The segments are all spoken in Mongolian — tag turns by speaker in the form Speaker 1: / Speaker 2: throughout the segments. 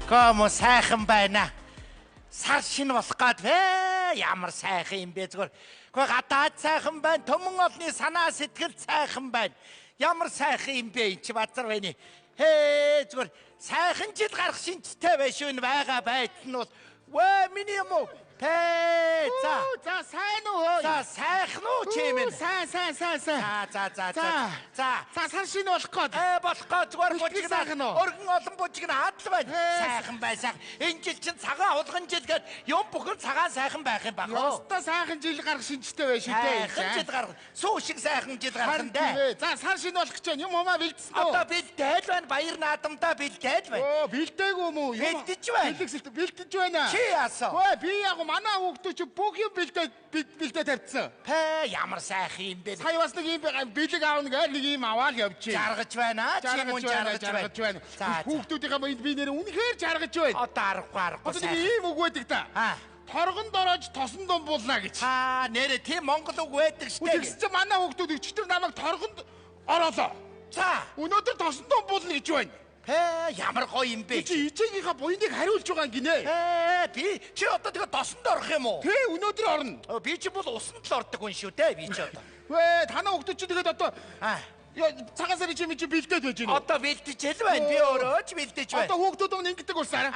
Speaker 1: Комо сайхан байна. Сар шинэ болох гээд ямар сайхан юм бэ зүгээр. Гэхдээ гадаад сайхан байна, төмөн олны санаа сэтгэл сайхан байна. Ямар сайхан юм бэ чи базар байна. Зүгээр сайхан жил гарах шинжтэй байж шүү байгаа байдал нь бол миний юм уу? За сайн уу? За сайхан уу чимэн? Сайн. За сар шинэ болох гээд. Болох гээд зүгээр бужигнаа. Өргөн олон бужигнаа хадл байна. Сайхан байсан. Энэ жил чинь цагаан улган жил гээд юм бүхэн цагаан сайхан байх юм баг.
Speaker 2: Яста сайхан жил гарах шинжтэй байж шүү дээ.
Speaker 1: Сайхан жил гарах. Сүү шиг сайхан жил гарах юм дээ.
Speaker 2: За сар шинэ болох гэж байна. Юм хамаа бэлдсэн үү?
Speaker 1: Одоо бэлдээд байна. Баяр наадамдаа бэлдээд байна.
Speaker 2: Оо бэлдээгүй юм уу?
Speaker 1: Бэлдэж байна.
Speaker 2: Бэлдэж байна.
Speaker 1: Чи яасан?
Speaker 2: Ой би яг манай хүүхдүүд чи бүх юм бэлдээ тавьчихсан.
Speaker 1: Ямар сайхан юм бэ?
Speaker 2: Сая бас нэг юм бэлэг аавна гээл нэг юм аваад явчих.
Speaker 1: Жаргаж байна. Чи мөн жаргаж байна.
Speaker 2: Хүүхдүүдийнхээ би нэр үнэхээр жаргаж байна.
Speaker 1: Одоо аргагүй
Speaker 2: сайхан. Нэг ийм үг байдаг та. Торгон дорож тосон думбуулна гэж.
Speaker 1: Нэрэ тийм монгол үг байдаг штэ.
Speaker 2: Тэгсэн чинь манай хүүхдүүд өчтөр намайг торгонд ороолоо.
Speaker 1: За
Speaker 2: өнөөдөр тосон думбуулна гэж байна.
Speaker 1: Ямар гоё юм бэ?
Speaker 2: Чи ичээгийнхаа буйныг хариулж байгаа гинэ.
Speaker 1: Би чи одоо тэгээ тосонд орох юм уу?
Speaker 2: Өнөөдөр орно.
Speaker 1: Би чи бол усанд л ордог хүн шүү дээ. Би чи одоо.
Speaker 2: Танаа хүүхдүүд чи тэгээд одоо цагаан сарын чи бэлдээд байж гинэ.
Speaker 1: Одоо бэлдэж хэл байна. Би өөрөө ч бэлдэж байна.
Speaker 2: Одоо хүүхдүүд өмнө ингэдэг болсон.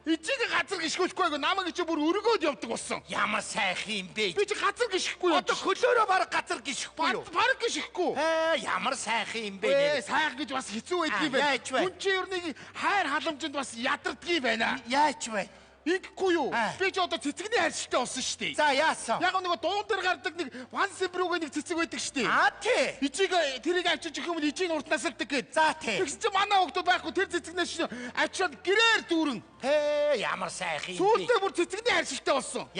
Speaker 2: Ичиг газар гიშгүүлэхгүй намайг чи бүр өргөөд явдаг болсон.
Speaker 1: Ямар сайхан юм бэ?
Speaker 2: Би чи газар гიშгэхгүй юу?
Speaker 1: Одоо хөлөөрөө баг газар гიშгэхгүй юу?
Speaker 2: Баг гიშгэхгүй.
Speaker 1: Ямар сайхан юм бэ?
Speaker 2: Сайхан гэж бас хэцүү байдаг юм байна. Хүн чи ер нь хайр халамжинд бас ядарддаг юм байна.
Speaker 1: Яаж вэ?
Speaker 2: Ингэхгүй юу? Би ч одоо цэцэгний хайршилтай болсон шүү дээ.
Speaker 1: За яасан?
Speaker 2: Яг нөгөө дуун дээр гардаг нэг ван сэмбрүүгээ нэг цэцэг байдаг шүү дээ.
Speaker 1: Тий.
Speaker 2: Ичиг тэрийг авчиж өгөх юм бол ичиг урд насалдаг гээд.
Speaker 1: За тий.
Speaker 2: Тэгс чи манай хүүхдүүд байхгүй тэр цэцэгнээс авчиад гэрээр дүүрэн.
Speaker 1: Ямар сайхан юм бэ?
Speaker 2: Сүүлдээ бүр цэцэгний хайршилтай болсон.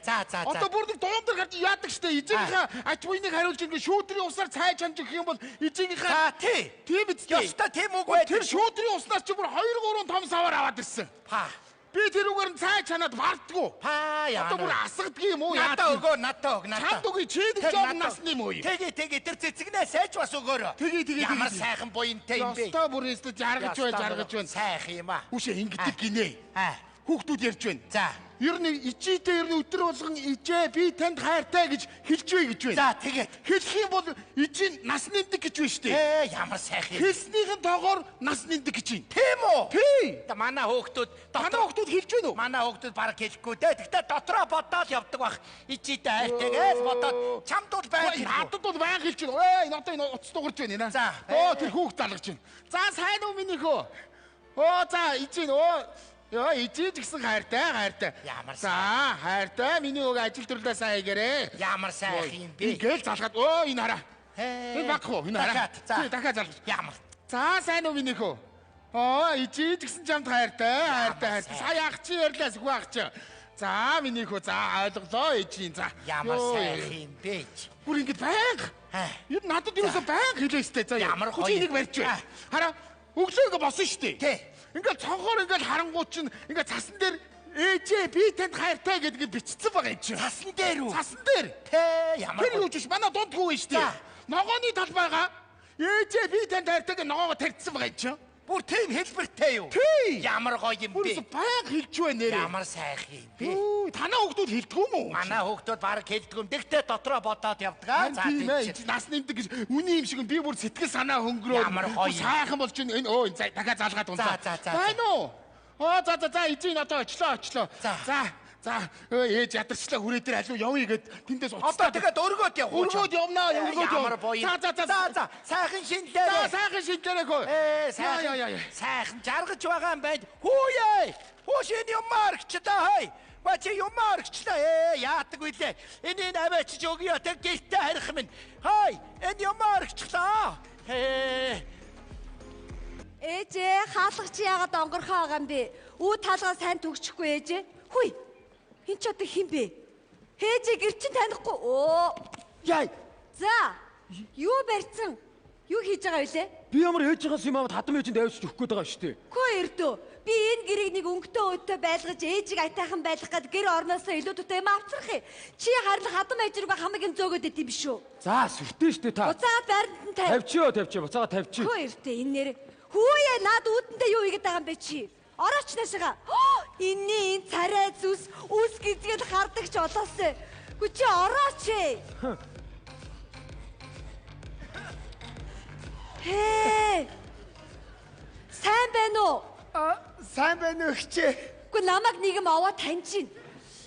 Speaker 1: За.
Speaker 2: Одоо бүр нэг дуун дээр гарч яадаг шүү дээ. Ичигийнхаа ач буйныг хариулж ингээ шүүтрийн усаар цайж ханж өгөх юм бол ичигийнхаа
Speaker 1: тий.
Speaker 2: Тийм биз дээ.
Speaker 1: Яста тийм үг байдаг.
Speaker 2: Тэр шүүтрийн уснаас чи бүр 2 3 том саваар аваад ирсэн. Би тэрүүгээр нь цай чанаад бардггүй. Одоо бүр асгадаг юм уу?
Speaker 1: Надаа өгөө.
Speaker 2: Чанд үгүй чи нэг жоо насны юм уу?
Speaker 1: Тэгээ тэр цэцэгнээс сайж бас өгөөрөө.
Speaker 2: Тэгээ.
Speaker 1: Ямар сайхан буянтай юм бэ?
Speaker 2: Ястаа бүр өстө жаргаж байна.
Speaker 1: Сайхан юм аа.
Speaker 2: Үшээ ингэдэг гинэ. Хүүхдүүд ярьж байна.
Speaker 1: За.
Speaker 2: Ер нь ичээтэй ер нь өдөр болгон ичээ би танд хайртай гэж хэлжвэ гэж байна.
Speaker 1: За тэгээд
Speaker 2: хэлэх юм бол ичийн нас нэмдэг гэж байна шүү дээ.
Speaker 1: Ямар сайхан.
Speaker 2: Хэлснийхэн тоогоор нас нэмдэг гэж байна.
Speaker 1: Тийм үү?
Speaker 2: Тий.
Speaker 1: Манай хүүхдүүд
Speaker 2: хэлж байна уу?
Speaker 1: Манай хүүхдүүд бараг хэлэхгүй дээ. Гэхдээ дотроо бодоод явдаг бах. Ичээтэй хайртайгээс бодоод чамд бол байг.
Speaker 2: Надад бол байг хэлж байна. Одоо энэ уц дуурж байна.
Speaker 1: За.
Speaker 2: Тэр хүүхд залгаж байна. За сайн уу минийх үү? За ичээ ичээж гисэн хайртай.
Speaker 1: Ямар
Speaker 2: за хайртай миний өг ажил төрлөө сайн хийгээрэй.
Speaker 1: Ямар сайхан юм бэ?
Speaker 2: Ингээл залгаад энэ хараа. Энэ багх уу? Энэ хараа. Дахиад залгаж.
Speaker 1: Ямар.
Speaker 2: За сайн уу минийх үү? Ичээж гисэн чамд хайртай. Сая ах чи ярьлаас хүү ах чи. За минийх үү? За ойлголоо ичийн. За.
Speaker 1: Ямар сайхан юм бэ?
Speaker 2: Бүр ингэж байнга. Юу надад юусаа байнга хэлээстэй. За
Speaker 1: ямар гоё.
Speaker 2: Чи энийг барьж байна. Хараа. Өглөө ингэ босон штэ.
Speaker 1: Тий.
Speaker 2: Ингээд цонхоор ингээд харангуут чинь ингээд цасан дээр ээжээ би танд хайртай гэдгийг бичсэн байгаа юм чи.
Speaker 1: Цасан дээр үү?
Speaker 2: Цасан дээр.
Speaker 1: Ямар.
Speaker 2: Тэр юу ч манай дунд хүү шүү дээ. Ногооны талбайгаа ээжээ би танд хайртай гэж ногоогоо тарьдсан байгаа юм чи.
Speaker 1: Бүр тийм хэлбэртэй юу?
Speaker 2: Тий.
Speaker 1: Ямар гоё юм бэ?
Speaker 2: Бүр баян хэлж байна нэрээ.
Speaker 1: Ямар сайхан юм бэ?
Speaker 2: Танаа хүүхдүүд хэлдэг юм уу?
Speaker 1: Манай хүүхдүүд бараг хэлдэг юм. Тэгтээ дотроо бодоод явдаг.
Speaker 2: За тийм нас нэмдэг гэж үний юм шиг би бүр сэтгэл санаа хөнгөрөө.
Speaker 1: Ямар гоё.
Speaker 2: Сайхан болж байна. Энэ дахиад залгаад унтаа. Байна уу? За эзэн одоо очлоо. За ээж ядарчлаа хүрээ дээр алуу явъя гэд тэндээс
Speaker 1: уцтаа. Одоо тэгээд өргөөд яв.
Speaker 2: Өргөөд явнаа.
Speaker 1: Ямар гоё. За. Сайхан шинлээ.
Speaker 2: Сайхан шинлээ хөө.
Speaker 1: Сайхан жаргаж байгаа юм байна. Хүүе. Хөөшин юм маргчдаа хай. Бачи юм маргчлаа. Яадаг үлээ. Энийг аваач өгье. Тэг гэлтэй харих минь. Хай. Энэ юм маргчлаа.
Speaker 3: Ээжээ хаалгач яагаад онгорхоо байгаа юм бэ? Үу таалгаа сайн төгсөхгүй ээжээ. Хүй. Энд ч одоо хин бэ? Ээжээ гэр чин танихгүй.
Speaker 2: Яй.
Speaker 3: За. Юу барьсан? Юу хийж байгаа вэ?
Speaker 4: Би ямар ээжийнхээс юм аваад хадам ээжинд авчиж өгөх гээд байгаа шүү дээ.
Speaker 3: Хөө эрдөө. Би энэ гэрийг нэг өнгөтэй өдөө байлгаж ээжийг айтайхан байлгах гээд гэр орноосоо илүү төтэй юм авцрах юм. Чи харин хадам ээж рүүгээ хамгийн зөөгөөд идэв биш үү?
Speaker 4: За сүртэй шүү дээ та.
Speaker 3: Буцаагаад байранд нь тавь.
Speaker 4: Тавьчихё. Буцаагаад тавьчих.
Speaker 3: Хөө эрдөө энэ нэр Хүүе над үүдэндээ юу игээд байгаа юм бэ чи? Орооч наашаага. Энийн энэ царай зүс үс гизгэл хардаг ч олоосэй. Гү чи орооч ээ. Хээ. Сайн байна уу?
Speaker 2: Сайн байна уу хчээ?
Speaker 3: Гү намайг нэгэн аваад таньж байна.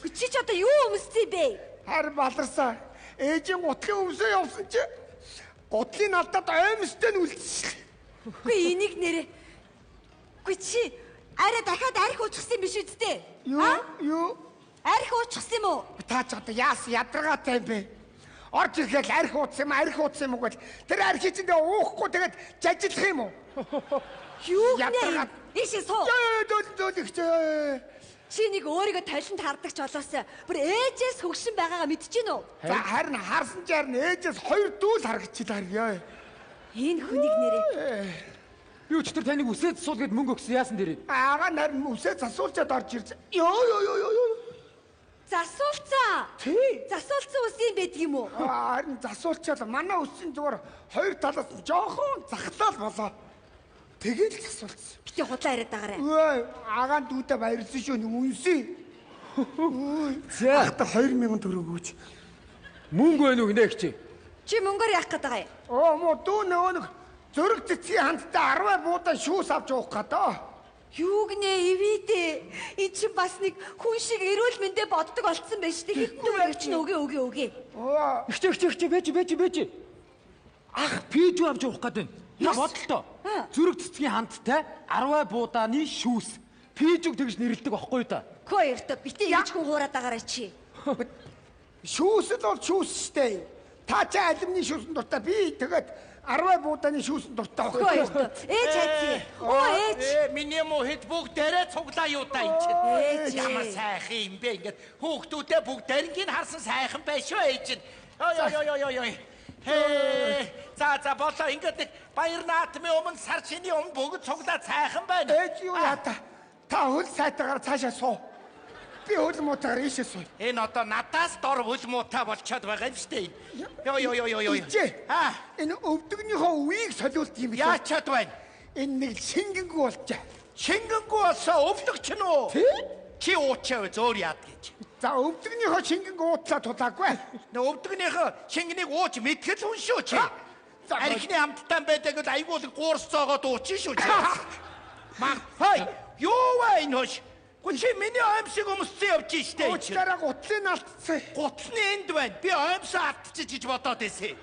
Speaker 3: Гү чи ч одоо юу өмссөн бэ?
Speaker 2: Харин баларсаа. Ээжийн гутлын өмсөө явсан чи. Гутлын алдаад аймстай нь үлдсэн.
Speaker 3: Гү энийг нэрээ. Гү чи арай дахиад арх уучсан биш үсттэй?
Speaker 2: Юу?
Speaker 3: Арх уучсан юм уу?
Speaker 2: Та ч одоо яас ядаргаатай юм бэ? Орж ирэхэд арх ууцсан юм уу гэл тэр архи чинь уухгүй тэгээд жажиллах юм уу?
Speaker 3: Юу гэнэ?
Speaker 2: Ядаргаад.
Speaker 3: Ийшээ суу.
Speaker 2: Дөөлөгчөө.
Speaker 3: Чи нэг өөрийгөө толинд хардаг ч олоосаа бүр ээжээс хөгшин байгаагаа мэдчихэв нүү?
Speaker 2: За харин харсан ч харин ээжээс 2 дүүл харагдчихлаа.
Speaker 3: Энэ хүнийг нэрээ.
Speaker 4: Би өчтөр таныг үсээд суул гэд мөнгө өгсөн яасан дээрээ.
Speaker 2: Аага нарийн үсээ засуулчаад орж ирж. Ёо.
Speaker 3: Засуулцаа.
Speaker 2: Тий.
Speaker 3: Засуулцсан ус юм байдаг юм уу?
Speaker 2: Харин засуулчаад манай үсийн зүгээр 2 талаас нь жоохон захлаал болоо. Тэгээд засуулсан.
Speaker 3: Бити худлаа яриад байгаарай.
Speaker 2: Өө, агаан дүүтэй баярлсан шүү нэг үнсээ.
Speaker 4: За.
Speaker 2: Ахта 2000 төгрөг өгөөч.
Speaker 4: Мөнгө байна уу гинэ хчээ?
Speaker 3: Чи мөнгөөр яах гээд байгаа юм?
Speaker 2: Муу дүү нөгөө нэг зөрөг цэцгийн хандтай 10 буудан шүүс авч уух гэдэг.
Speaker 3: Юу гинэ ивэдэ. Энд чи бас нэг хүн шиг эрүүл мэндэ боддог болцсон байж тээ. Хитэн чи өгөө.
Speaker 4: Хчээ бэж. Ах пиж авч уух гэдэг. Та бодлоо. Зүрэг цэцгийн хандтай 10 буудааны шүүс. Пижиг тэгж нэрлдэг байхгүй юу та?
Speaker 3: Хөө эртөө бити яаж хүн хуураад байгаарай чи.
Speaker 2: Шүүс л бол шүүс штэ. Та ч алимны шүүсэн дуртай би тэгээд 10 буудааны шүүсэн дуртай
Speaker 3: Хөө эртөө. Ээж хайцгий. Ээж.
Speaker 1: Миний мохид бүгдээрээ цуглаа юу та энэ чинь. Ямар сайхан юм бэ ингээд хүүхдүүдээ бүгдээрийг харсан сайхан байж шүү ээж. Ой. За болоо ингээд нэг баяр наатмын өмнө сар шиний өмнө бүгд цуглаа сайхан байна.
Speaker 2: Ээж юу яа та хөл сайтаагаар цаашаа суу. Би хөл муутаагаар ийшээ суу.
Speaker 1: Энэ одоо надаас дор хөл муутай болчиход байгаа юм штэ. Ёо.
Speaker 2: Ичээ. Энэ өвдөгнийхөө үеийг солиулт юм бэ?
Speaker 1: Яачаад байна?
Speaker 2: Энэ нэг шингэнгүү болчаа.
Speaker 1: Шингэнгүү болсоо өвдөгч нь үү? Чи уучаа зөөр яад гэж.
Speaker 2: За өвдөгнийхөө шингэнгүү уутлаа тулаагүй.
Speaker 1: Нэ өвдөгнийхөө шингэнийг ууч мэтгэл хүн шүү чи. Архины амттан байдаг л айгуул гуурс цоогоод уучин шүү чи. Хай, юу вэ энэ хош? Чи миний аимшиг өмссөн явж штэ.
Speaker 2: Уучлаарай гутлын алдсан.
Speaker 1: Гутсны энд байна. Би аимшаа алдчих гэж бодоод байсан.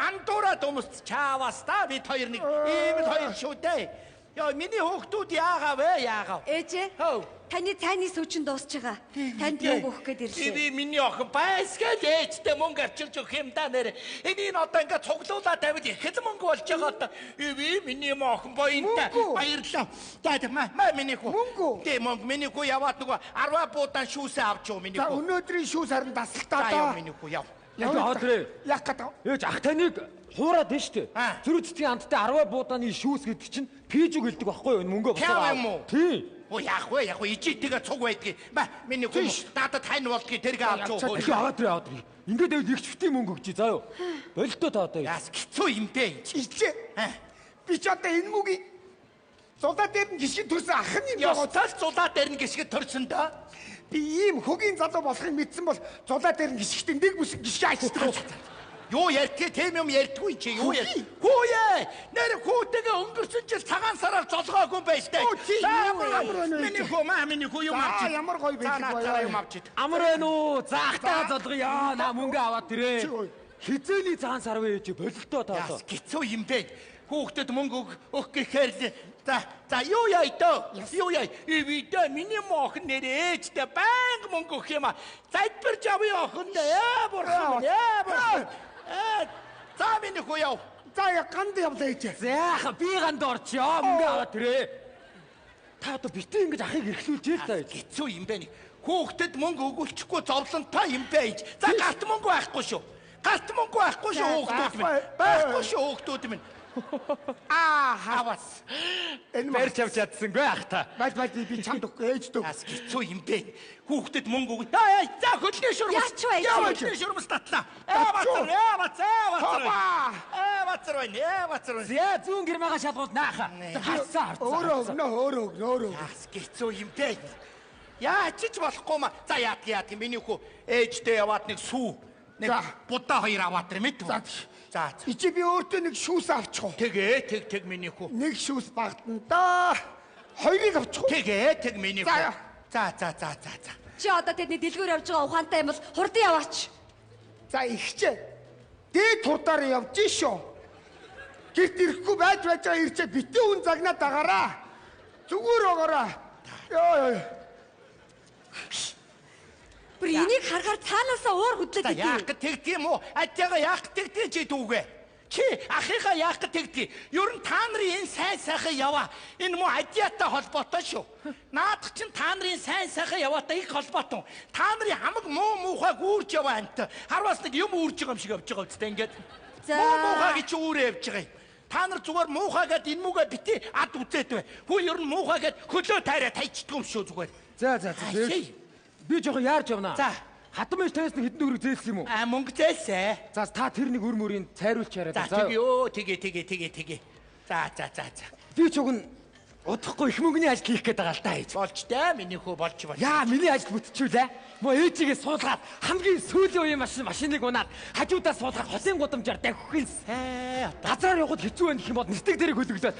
Speaker 1: Андуураад өмсч чаавас та бид хоёр нэг ийм л хоёр шүү дээ. Яа миний хүүхдүүд яагав.
Speaker 3: Ээжээ. Таны цайны сүүчин дуусч байгаа. Танд мөнгө өгөх гээд ирлээ.
Speaker 1: Би миний охин байсгээд ээжтэй мөнгө авчирч өгөх юм да нэр. Энийг одоо ингээд цуглуулаад тавьд их л мөнгө болж байгаа одоо. Би миний охин боёнтай баярлаа. За миний хүү.
Speaker 2: Мөнгө.
Speaker 1: Тэ мөнгө миний хүү яваад нөгөө 10 буудаан шүүсээ авч юу миний
Speaker 2: За
Speaker 1: хүү.
Speaker 2: өнөөдрийн шүүс харин дасалтаа
Speaker 1: Яа
Speaker 2: даа.
Speaker 1: миний хүү яв.
Speaker 4: Яадрээ.
Speaker 2: Яах гэдэг.
Speaker 4: Ээж ах таныг хуураад байна штэ. Зүрэг цэцгийн хандтай 10 буудааны шүүс гэдэг чинь пижиг хэлдэг байхгүй юу? Мөнгө
Speaker 1: Пяв юм уу?
Speaker 4: Тий.
Speaker 1: Яах вэ? Ижитэйгээ цуг байдгийг. Миний хүү надад хань болдгийг тэргээ авч юу.
Speaker 4: Яадрээ. Ингээд байвал их чвтийн мөнгө өгч заа юу. Болтоо та одоо.
Speaker 1: Яас хэцүү юм бэ энэ.
Speaker 2: Ичээ. Би ч одоо энэ мөгийг зулаа дээр нь гიშгэн төрсөн ах нь юм
Speaker 1: байгаа. Цааш зулаа дээр нь гიშгэд төрсөн да.
Speaker 2: Би ийм хөгийн залуу болохыг мэдсэн бол зулаа дээр нь гიშгтэн нэг бүс гიშгэ ачдаг.
Speaker 1: Юу ярьдгийг тийм юм ярьдгүй чи юу яа. Хүүе! Нэр хүүтэйгээ өнгөрсөн жил цагаан сараар золгоогүй байж таа. Миний хүү юм авч.
Speaker 2: Ямар гоё байдаг
Speaker 1: юм авч.
Speaker 4: Амар байна уу? Заахтаа золгоё. На мөнгө аваад тэрэ. Хизээний цагаан сар вэ чи бололтоо та одоо.
Speaker 1: Хэцүү юм бэ. Хүүхдэд мөнгө өгөх гэхээр л за юу яа дөө. Юу яа. Ивидэ миний мохон нэр ээжтэй банк мөнгө өгөх юм а. Зайдбарж авъя охиндээ. Бурхан. За миний хүү яв.
Speaker 2: За я ганд явлаа ээж.
Speaker 4: За би ганд орчё. Мөнгө аваад тэрэ. Та одоо битээ ингэж ахыг эрхлүүлж ял та.
Speaker 1: Хэцүү юм бэ. Хүүхдэд мөнгө өгүүлчихгүй зовлонтой юм бэ ээж. За гарт мөнгө байхгүй шүү. Хүүхдүүд минь. Байхгүй шүү хүүхдүүд минь. Хавас.
Speaker 2: Энэ
Speaker 4: Барьж авч чадсангүй ах та.
Speaker 2: Бач би чамд өгөхгүй ээж дөө.
Speaker 1: Бас хэцүү юм бэ. Хүүхдэд мөнгө өгнө. Яа, за хөлний шурмас.
Speaker 3: Яач вэ?
Speaker 1: Хөлний шурмас татлаа. Бацар байна.
Speaker 4: Зя зүүн гэрмага шалгуул нааха. Харцаа.
Speaker 2: Өөрөө өгнө.
Speaker 1: Яас хэцүү юм бэ. Яа, чиж болохгүй маа. За яад миний хүү ээжтэй яваад нэг сүү. Нэг будаа хоёр аваад тэр мэд. За.
Speaker 2: Ичи би өөртөө нэг шүүс авчих уу?
Speaker 1: Тэг миний хүү.
Speaker 2: Нэг шүүс багтана да. Хоёрыг авчих уу?
Speaker 1: Тэг миний хүү. За.
Speaker 3: Чи одоо тэдний дэлгүүр явж байгаа ухаантай юм бол хурдан яваач.
Speaker 2: За ихчээ. Дээд хурдаар явж шүү. Гэрт ирэхгүй байж байгаа ирчээ битэн хүн загнаа дагараа. Зүгээр өгөөрэй. Йоо.
Speaker 3: Бүр энийг харахаар цаанаасаа уур хөдлөд
Speaker 1: За яах гэж тэгдэм үү? Атяга яах гэж тэгдэж чи дүүгээ. Чи ахыгаа яах гэж тэгдэ. Ер нь та нарын энэ сайн сайхан яваа. Энэ муу адиатай холбоотой шүү. Наадах чинь та нарын сайн сайхан яваатай их холбоотой. Та нарын хамаг муухай гүүрж яваа ант. Харвас нэг юм үүрж байгаа юм шиг явж байгаа үстэй ингээд. Муухай гэж үүрээ явж байгаа юм. Та нар зүгээр муухайгаад энэ мүгээ бити ад үзээд бай. Хүү ер нь муухайгаад хөлөө тайраа тайчдгүй юм шүү зүгээр.
Speaker 4: За. Би жоохон яарч явнаа.
Speaker 1: За.
Speaker 4: Хатан мэж танаас нэг хэдэн төгрөг зээлсэн юм уу?
Speaker 1: Мөнгө зээлсэ.
Speaker 4: За та тэр нэг өр мөрийн цайруулж яриад.
Speaker 1: За тэгээ. За.
Speaker 4: Би ч уг нь удахгүй их мөнгөний ажил хийх гээд байгаа л та ээж.
Speaker 1: Болж дээ миний хүү болж.
Speaker 4: Яа, миний ажил бүтчихвүлээ. Мо ээжигээ суулгаад хамгийн сүүлийн үеийн машиныг унаад хажуудаас суулгаад хосын гудамжаар давхих юм. Газраар явхад хэцүү байх юм бол нэртэг дээрээ хөлөглөөд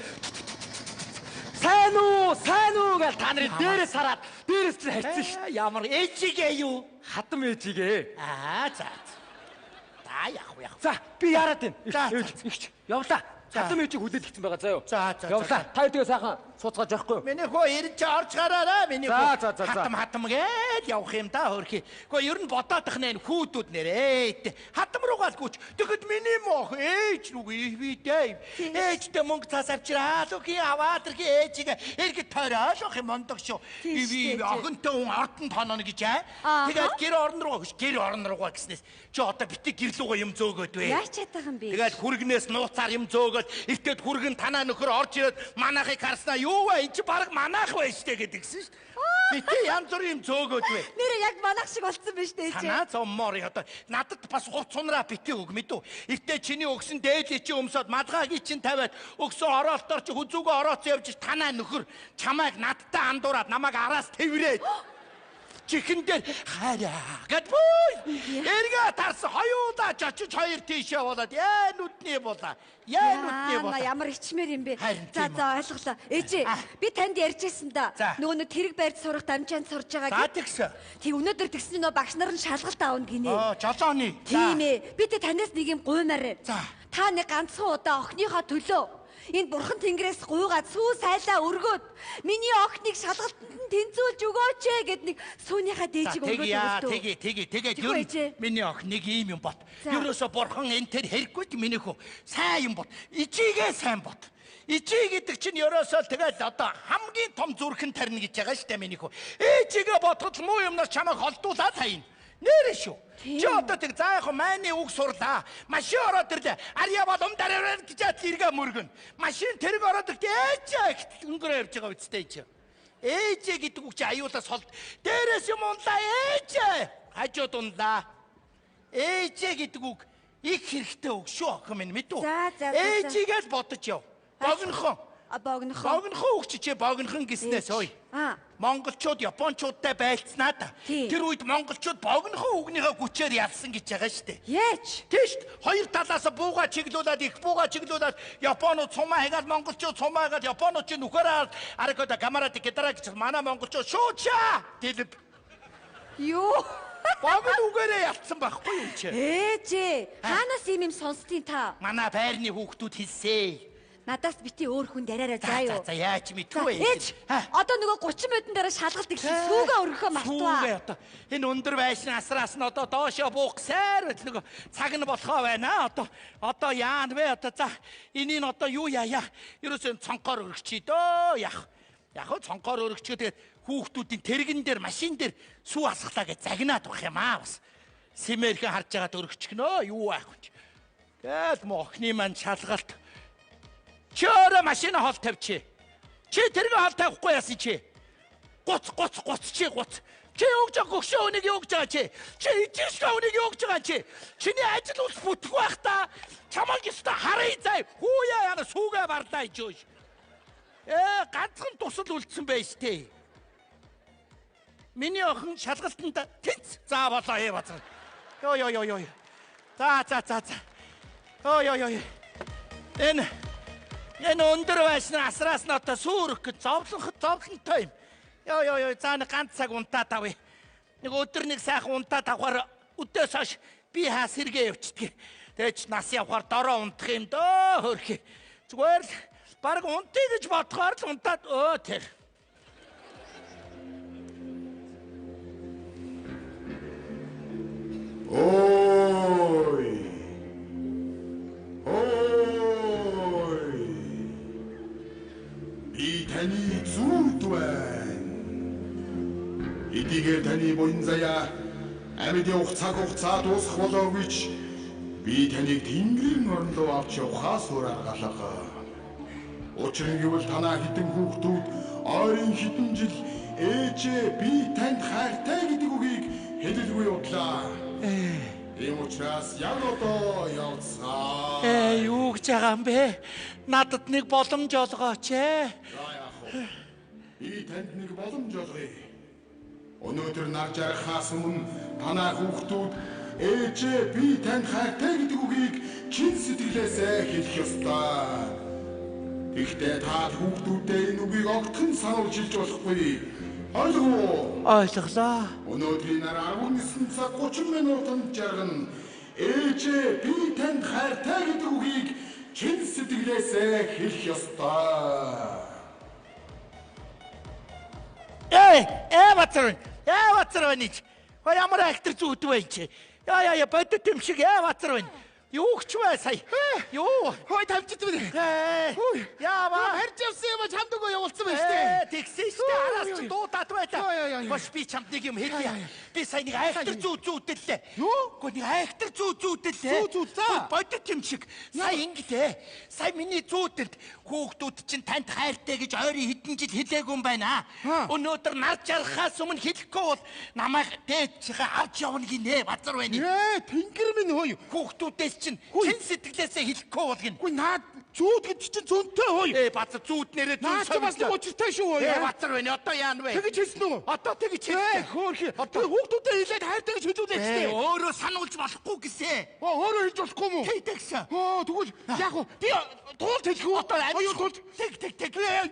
Speaker 4: Сайн уу гэж та нарын дээрээс хараад дээрээс ч харьцсан шүү.
Speaker 1: Ямар ээжигээ юу?
Speaker 4: Хатам ээжигээ.
Speaker 1: За. За яах вэ?
Speaker 4: За би яарад байна. Игч явлаа. Хатам ээжиг хүлээл гисэн байгаа заа юу.
Speaker 1: За.
Speaker 4: Явлаа. Та тэгээ сайхан сууцгааж явахгүй юу?
Speaker 1: Миний хөө ирж орж гараараа миний хөө.
Speaker 4: За.
Speaker 1: Хатам гээд явах юм да хөрхи. Гэхдээ ер нь бодоодох нэ хүүдүүд нэрээ. Хатам руугаа л гүч. Тэгэхэд миний мох ээж рүү ивэдэй. Ээжтэй мөнгө цаас авчираа. Луки аваад ирхи ээжигээ эргэд тойроо шох юм мондог шүү. Иви охинтой хүн ортон тонооно гэж аа. Тэгээд гэр орон руугаа гэснээс чи одоо битгий гэрлүүгөө юм зөөгөөд вэ.
Speaker 3: Яач чадах юм бэ?
Speaker 1: Тэгээд хүргнээс нууцаар юм зөөгөөд эртэд хүргэн танаа нөхөр орж ирээд манайхыг харснаа юу вэ? Энд чи баг манайх байж тээ гэдэгсэн шүү дээ. Бити янз бүрийн юм зөөгөөд вэ.
Speaker 3: Нэр яг манайх шиг болцсон байж тээ.
Speaker 1: Танаа зоммоор одоо надад бас хуц сунраа бити өг мэдв. Эртээ чиний өгсөн дээлээ чи өмсөд мадгаагийн чин тавиад өгсөн ороолтоор чи хүзүүгөө орооцсон явж танаа нөхөр чамайг надтай андуураад намайг араас тэврээд чихэн дээр хараа гэд бүй. Эргээ тарс хоёулаа чочиж хоёр тийшээ болоод нүдний булаа.
Speaker 3: Ямар ичмэр юм бэ? За ойлголоо. Ээжээ би танд ярьжсэн да. Нөгөө тэрэг барьж сурах дамжаанд сурж байгаа
Speaker 1: гэж. За тэгсэн.
Speaker 3: Тэг өнөөдөр тэгсний нөгөө багш нар нь шалгалт аавна гинэ.
Speaker 1: Жолооны.
Speaker 3: Тийм ээ. Би танаас нэг юм гуймаар. Та нэг ганцхан удаа охиныхоо төлөө энэ бурхан тэнгэрээс гуйгаад сүү сайлаа өргөөд миний охиныг шалгалтанд тэнцүүлж өгөөч гэд нэг сүүнийхаа дээжиг өргөөд өгдөө.
Speaker 1: Тэгээд юу миний охин нэг ийм юм бот. Ерөөсө бурхан энэ тэр хэрэггүй миний хөө. Сайн юм бот. Ичигээ сайн бот. Ичи гэдэг чинь ерөөсөө тэгэл одоо хамгийн том зүрхэн тарина гэж байгаа шүү дээ миний хөө. Ээжигээ бодход муу юмнаас чамайг холдуулаад хайна. Нэрэ шүү. Чи одоо тэг заа яг майны үг сурлаа. Машин ороод ирлээ. Арья болом дараараа гэж тэргээ мөргөн. Машин тэрэг ороод ирлээ. Ээжээ өнгөрөө явж байгаа үстэй чи. Ээжээ гэдэг үг чи аюулаас холд. Дээрээс юм унлаа ээжээ. Хажууд унлаа. Ээжээ гэдэг үг их хэрэгтэй үг шүү охин минь мэдв. Ээжигээ л бодож яв. Богинохон. Богинохон үг чи богинохон гиснээс ой. Монголчууд Япончуудтай байлцнаа да. Тэр үед монголчууд богинохон үгнийхээ хүчээр ялсан гэж байгаа шүү дээ.
Speaker 3: Яаж?
Speaker 1: Тийш хоёр талаас бууга чиглүүлээд их бууга чиглүүлээд Японууд сумаа хийгээд монголчууд сумаа хийгээд Японууд чи нүхэрээ аракода камерад гитара гэж манай монголчууд шуучаа дэлб.
Speaker 3: Юу?
Speaker 1: Богино үгээрээ ялцсан байхгүй юм чи.
Speaker 3: Ээжээ, хаанаас ийм сонсдیں۔ Та?
Speaker 1: Манай байрны хүүхдүүд хэлсээ.
Speaker 3: Надаас бити өөр хүн дараарай заа юу.
Speaker 1: За яаж мэдгүй вэ?
Speaker 3: Ээж. Одоо нөгөө 30 минутын дараа шалгалт ихлэх сүүгээ өргөхөө мартваа.
Speaker 1: Сүүгээ одоо энэ өндөр байшин асраас нь одоо доошоо буух сайр байт нөгөө цаг нь болохоо байна. Одоо яан вэ? Одоо за энийг одоо юу яая? Ерөөсөө цонхоор өргөчий дөө яах. Яг хөө цонхоор өргөчөө тэгээд хүүхдүүдийн тэрэгэн дээр машин дээр сүү асглаа гэж загнаад байх юм аа бас. Симэрхэн харж байгаад өргөчихнөө юу аах вэ? Гээд охины маань шалгалт Чи өөрөө машина хол тавьчих. Чи тэргээ хол тавихгүй яасан чи? Гуц чи гуц. Чи өгж байгаа гөгшөө өнийг өгж байгаа чи. Чи ижигшгээ өнийг өгж байгаа чи. Чиний ажил ус бүтэх байх та. Чамайг ёстой харъя зай. Хүүяа яна сүүгээ барлаа ижөөш. Ганцхан тусал үлдсэн байж тээ. Миний охин шалгалтанд тэнц. За болоо бацар. Йоо. За. Йоо. Энэ өндөр байшны асраас нь одоо сүрэх гэж зовлонтой юм. Йоо. За нэг ганц цаг унтаад авъя. Нэг өдөр нэг сайхан унтаад авахаар өдөөс хойш би хаас сэргээ явчихдаг. Тэгэж нас явахаар дороо унтах юм дөө хөрх. Зүгээр л баг унтъя гэж бодохоор л унтаад тэр.
Speaker 5: Ой. Би таны зүуд байна. Эдгээр таны буян заяа амьд явах цаг хугацаа дуусах болоо гэж би таныг Тэнгэрийн орн руу авч явахаас өөр аргалаа. Учир нь гэвэл танаа хитэн хүүхдүүд ойрын хитэн жил ээжээ би танд хайртай гэдэг үгийг хэлэлгүй явдлаа. Ийм учраас яг одоо явцгаа.
Speaker 1: Юу гэж байгаа юм бэ? Надад нэг боломж олгооч ээ.
Speaker 5: Би танд нэг боломж олгоё. Өнөөдөр нар жаргахаас өмнө танаа хүүхдүүд ээжээ би танд хайртай гэдэг үгийг чин сэтгэлээсээ хэлэх ёстой. Гэхдээ та хүүхдүүдээ энэ үгийг огтхон сануулж хэлж болохгүй.
Speaker 1: Ойлголоо.
Speaker 5: Өнөөдрийн нар 19 цаг 30 минутанд жаргана. Ээжээ би танд хайртай гэдэг үгийг чин сэтгэлээсээ хэлэх ёстой.
Speaker 1: Бацар байна. Хөөе ямар актер зүйд вэ чи? Яа бодит юм шиг бацар байна. Юу ч вэ сая? Юу?
Speaker 2: Хой тавьчих вэ?
Speaker 1: Яава.
Speaker 2: Харж явсан юм чамд өгөө явуулсан байна штэ.
Speaker 1: Тэгсэн штэ араас чи дуудаад байлаа. Гош би чамд нэг юм хэлье. Би сая нэг актер зүйдэллээ.
Speaker 2: Юу?
Speaker 1: Гэхдээ нэг актер зүйдэллээ.
Speaker 2: За.
Speaker 1: Бодит юм шиг. Сая ингэдэ. Сая миний зүйдэлд хүүхдүүд чинь танд хайртай гэж ойрын хэдэн жил хэлээгүй юм байна. Өнөөдөр нар жаргахаас өмнө хэлэхгүй бол намайг дээдчээ авч явна гинэ базар байна.
Speaker 2: Тэнгэр минь хой.
Speaker 1: Хүүхдүүдээс чинь чин сэтгэлээсээ хэлэхгүй бол гин.
Speaker 2: Үгүй наад зүүд гэж чинь зөнтэй хой.
Speaker 1: Базар зүүд нэрээ
Speaker 2: Наад чи бас нэг учиртай шүү хой.
Speaker 1: Базар байна. Одоо яана вэ?
Speaker 2: Тэгэж хэлсэн үү?
Speaker 1: Одоо тэгэж хэлсэн.
Speaker 2: Хөөхи. Одоо хүүхдүүдэд хэлээд хайртай гэж хэлүүлээ штэ.
Speaker 1: Өөрөө сануулж болохгүй гэсэн.
Speaker 2: Өөрөө хэлж болохгүй мүү?
Speaker 1: Тэгсэн.
Speaker 2: Тэгвэл яг уу би туулт хэлэх үү?
Speaker 1: Одоо
Speaker 2: оюун туулт.
Speaker 1: Тэг.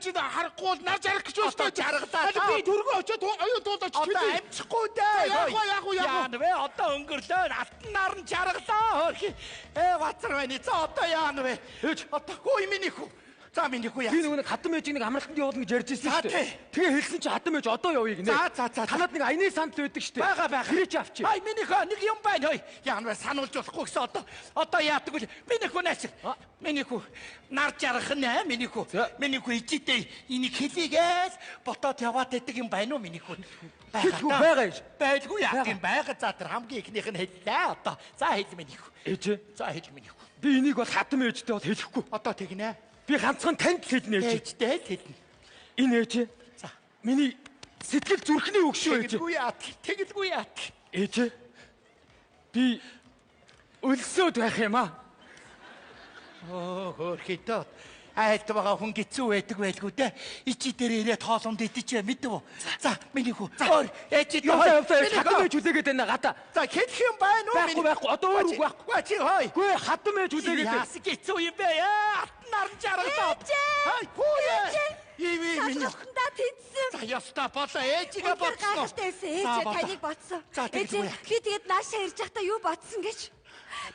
Speaker 2: Чи харахгүй бол нар жаргах гэж байна штэ.
Speaker 1: Жаргалаа.
Speaker 2: Би төргөө очоод оюун туулт очиж
Speaker 1: одоо амжихгүй дээ.
Speaker 2: Яг уу.
Speaker 1: Яана вэ? Одоо өнгөрлөө. Алтан наран жаргалаа. Хөөхи. Базар байна. За одоо яана вэ? Одоо хөөе миний хүү. За миний хүү яа.
Speaker 4: Би нөгөө хатан мэжийг нэг амралтанд явуулна гэж ярьж ирсэн шүү дээ. Тэгээ хэлсэн чи хатан мэж одоо явъя гинэ.
Speaker 1: За.
Speaker 4: Танад нэг аяны санд л байдаг шүү дээ.
Speaker 1: Бага.
Speaker 4: Тэрээ чи авчи.
Speaker 1: Миний хөө нэг юм байна хөөе. Яана вэ? Сануулж болохгүй гэсэн одоо яадаг вэ? Миний хүү наач. Миний хүү нар жаргах нэ миний хүү. Миний хүү ижидээ энийг хэлийгээл ботоод яваад байдаг юм байна уу миний хүү?
Speaker 4: Хэлгүй байгаа юм.
Speaker 1: Байлгүй яах юм байгаа. За тэр хамгийн ихнийх нь хэллээ одоо. За хэл миний хүү.
Speaker 4: Ээжээ.
Speaker 1: За хэл миний хүү.
Speaker 4: Би энийг бол хатан мэжтэй бол хэлэхгүй.
Speaker 1: Одоо тэгнэ.
Speaker 4: Би ганцхан танд хэлнэ ээжээ.
Speaker 1: Ээжтэй хэлнэ.
Speaker 4: Энэ ээжээ.
Speaker 1: За.
Speaker 4: Миний сэтгэл зүрхний өгшөө ээжээ.
Speaker 1: Тэгэлгүй яа.
Speaker 4: Ээжээ. Би өлсөд байх юм аа.
Speaker 1: Хөөрхөд. Айлт байгаа хүн гизүү байдаг байлгүй те. Ичи дээр ирээд хоолонд идэж мэдв үү? За миний хүү. Ээжид
Speaker 4: яваа хатан мэж хүлээгээд байна гата.
Speaker 1: За хэлэх юм байна уу?
Speaker 4: Байхгүй. Одоо өөр үг байхгүй.
Speaker 1: Чи хой.
Speaker 4: Гүй хатан мэж хүлээгээд байна.
Speaker 1: Яас гизүү юм бэ? Наран жаргалаа. Хай хүүе. Ивэ миний.
Speaker 3: Та тэнцсэн.
Speaker 1: За яста болоо ээжигээ бодсон.
Speaker 3: Ээж таныг бодсон. Ээж би тэгээд наашаа ирж байхдаа юу бодсон гэж?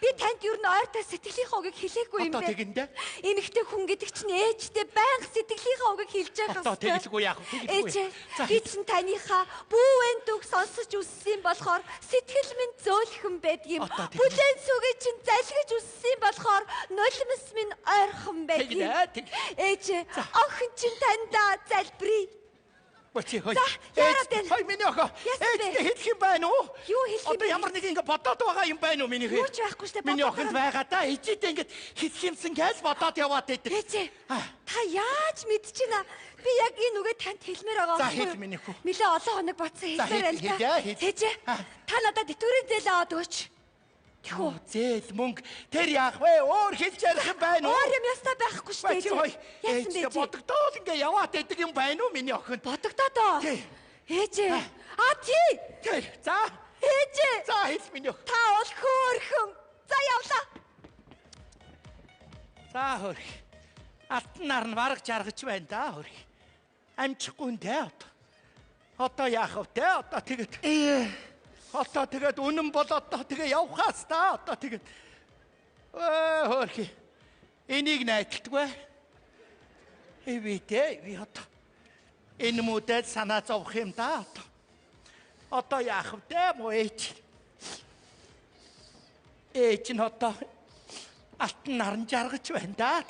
Speaker 3: Би танд юу н ойртой сэтгэлийнхаа үгийг хэлээгүй юм бэ?
Speaker 1: Одоо тэгэндээ.
Speaker 3: Эмэгтэй хүн гэдэг чинь ээжтэй байнга сэтгэлийнхаа үгийг хэлж байгаа
Speaker 1: хэрэгтэй. Одоо тэгэлгүй яах вэ?
Speaker 3: Ээж би чинь таныхаа бүүвэн дүг сонсож үссэн болохоор сэтгэл минь зөөлхөн байдгийм. Бүлээн сүгээ чинь залгиж үссэн болохоор нулимс минь ойрхон байдгийм. Ээж охин чинь тандаа залбирая.
Speaker 1: Бочи хой.
Speaker 3: яарад байна?
Speaker 1: Хой миний охоо. Ээжтэй хэлэх юм байна уу?
Speaker 3: Юу хэлэх юм бэ?
Speaker 1: Одоо ямар нэг ингэ бодоод байгаа юм байна уу миний хээ?
Speaker 3: Юу ч байхгүй штэ.
Speaker 1: Миний охинд байгаа да. Ээжтэй ингэ хэлэх юмсан гэж бодоод яваад байдаг.
Speaker 3: Ээжээ. Та яаж мэдчихэна? Би яг энэ үгээ танд хэлмээр байгаа.
Speaker 1: За хэл миний хүү.
Speaker 3: Нилээ олон хоног бодсон хэлмээр л да. Ээжээ. Та надад тэтгэврийн зээл аваад өгөөч. Тэхүү.
Speaker 1: Зээл мөнгө тэр яах вэ? Өөр хэлж ярих юм байна уу?
Speaker 3: Өөр юм ястаа байхгүй штэ.
Speaker 1: Яасан бэ? Бодогдоод ингээ яваад байдаг юм байна уу миний охинд?
Speaker 3: Бодогдоо. Ээжээ. Тий.
Speaker 1: За.
Speaker 3: Ээжээ.
Speaker 1: За хэл миний охин.
Speaker 3: Та бол хөөрхөн. За явлаа.
Speaker 1: За хөрх. Алтан нар нь бараг жаргаж байна да хөрх. Амжихгүй нэ одоо. Одоо яах вэ те? Одоо тэгээд одоо тэгээд үнэн бол одоо тэгээ явхаас та одоо тэгээд хөрх. Энийг найдалтгүй. Эвитэ ви одоо. Энэ мөдөд санаа зовх юм да одоо. Одоо яах вэ мө ээж? Ээж нь одоо алтан наран жаргаж байна да.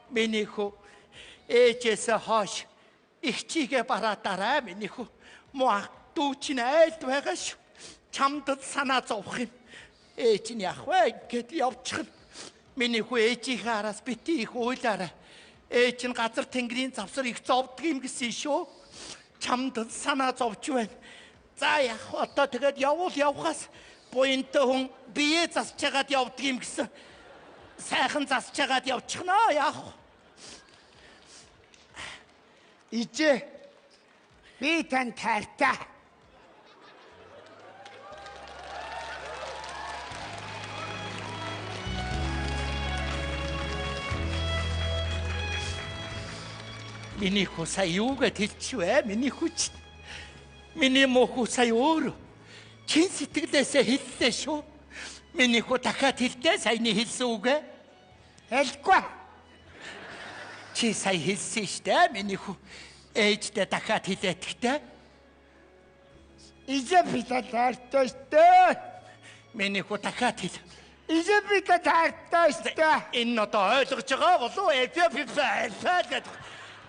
Speaker 1: Миний хүү ээжээс хойш их чигээ бараатаарай миний хүү. Муу дүүч нь айлд байгаа шүү. Чамд санаа зовх юм. Ээж нь яах вэ гэд явчихна. Миний хүү ээжийнхээ араас бити их уйлаарай. Ээж нь газар тэнгэрийн завсар их зовдөг юм гэсэн шүү. Чамд санаа зовж байна. За яах вэ одоо тэгээд явхаас буянтай хүн бие засч хагаад явдаг юм гэсэн. Сайхан засч хагаад явчихнаа яах вэ?
Speaker 2: Ижээ. Би тань таартай.
Speaker 1: Миний хүү сая юу гэд хэлчихвэ? Миний хүүч. Миний мөхүү сая өөр. Чин сэтгэлээсээ хэллээ шүү. Миний хүү дахиад хэлдэ саяны хэлсэн үгэ.
Speaker 2: Хэлэхгүй.
Speaker 1: Чи сая хэлсэн штэ миний хүү. Ээждээ дахиад хэлээд гэхдээ.
Speaker 2: Ижээ би таартай штэ.
Speaker 1: Миний хүү дахиад хэл.
Speaker 2: Ижээ би таартай штэ.
Speaker 1: Энэ одоо ойлгож байгаа болов ээ?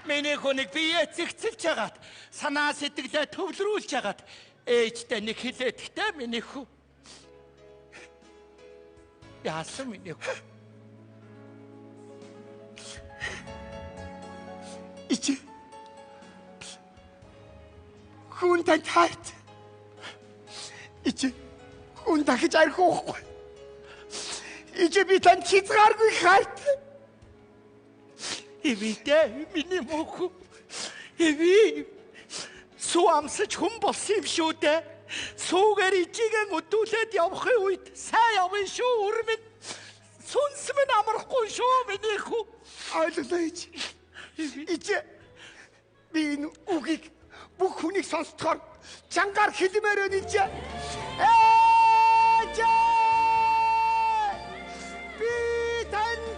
Speaker 1: Миний хүү нэг бие цэгцэлж хагаад санаа сэтгэлээ төвлөрүүлж хагаад ээжтэй нэг хэлээд гэхдээ миний хүү. Яасан миний хүү.
Speaker 2: Ичи. Хүн таарт. Ичи. Хүн дахиж арихгүй. Ичи би тань хязгааргүй хайт.
Speaker 1: Эвидэ миний мөхөө. Эви суамсаж хүн болсон юм шүү дээ. Сүүгээр ижигээ өдүүлээд явахын үед сайн явна шүү өрмөн. Сүнс минь амархгүй шүү миний хүү.
Speaker 2: Ойлголоо ичи. Ичи. Би энэ үгийг бүх хүнийг сонсдохоор чангаар хэлмээр байна ичи. Ээжээ! Би тань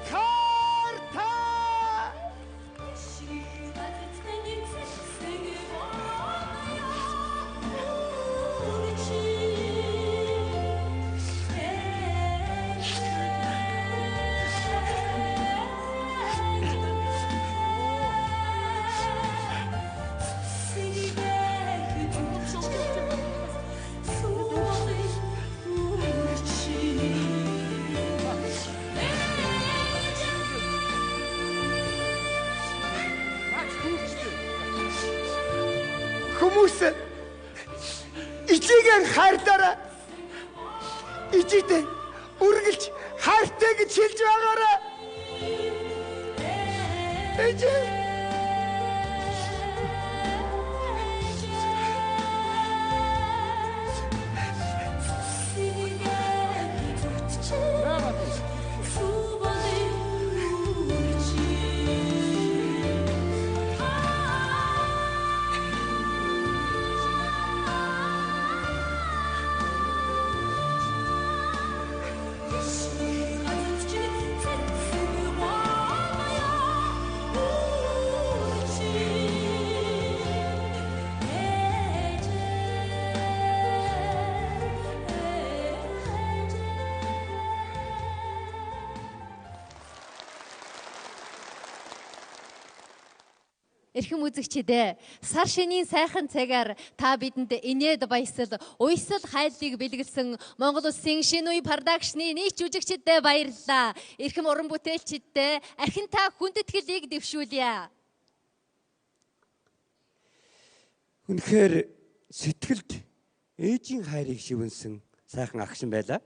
Speaker 2: хүмүүс ижигээр хайртаараа ижидээ үргэлж хайртай гэж хэлж байгаараа ижээ
Speaker 6: Эрхэм үзэгчдээ, сар шинийн сайхан цагаар та бидэнд инээд баясал, уйсал хайлтыг бэлгэлсэн Монгол Улсын шинэ үе продакшны нийт жүжигчдэд баярлалаа. Эрхэм уран бүтээлчдээ архин та хүндэтгэлийг дэвшүүлье.
Speaker 7: Үнэхээр сэтгэлд ээжийн хайрыг шивэнсэн сайхан агшин байлаа.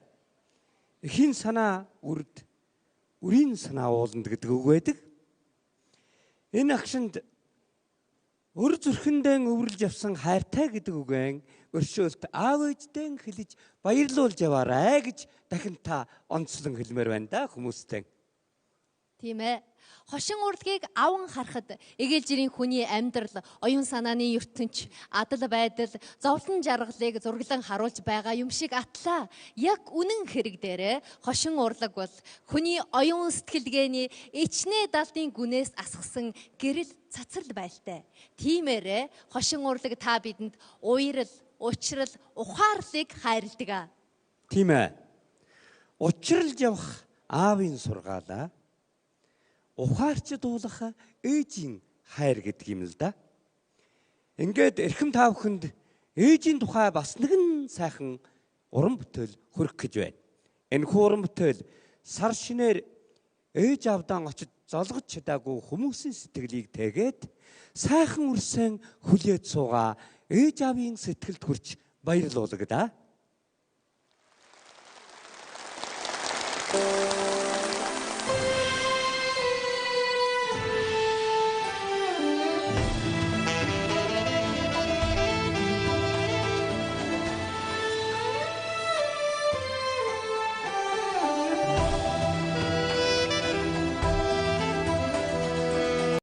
Speaker 7: Эхийн санаа үрд, үрийн санаа ууланд гэдэг үг байдаг. Энэ агшинд өр зүрхэндээ өвөрлж явсан хайртай гэдэг үгэн өршөөлт аав ээждээ хэлж баярлуулж яваарай гэж дахин та онцлон хэлмээр байна да хүмүүстэй.
Speaker 6: Тийм ээ. Хошин урлагийг аван харахад эгээлжирийн хүний амьдрал, оюун санааны ертөнч, адал байдал, зовлон жаргалыг зураглан харуулж байгаа юм шиг атлаа. Яг үнэн хэрэг дээрээ хошин урлаг бол хүний оюун сэтгэлгээний ичнээ далдын гүнээс асгасан гэрэл цацрал байлтай. Тиймээрээ хошин урлаг та бидэнд уйрал, учрал, ухаарлыг хайрладаг.
Speaker 7: Тийм ээ. Учралж явах аавын сургаалаа. Ухаарч дуулах ээжийн хайр гэдэг юм л да. Ингээд эрхэм та бүхэнд ээжийн тухай бас нэгэн сайхан уран бүтээл хүргэх гэж байна. Энэхүү уран бүтээл сар шинээр ээж авдаан очиж золгож чадаагүй хүмүүсийн сэтгэлийг тэгээд сайхан үрсэн хүлээж суугаа ээж аавын сэтгэлд хүрч баярлуулдаг да.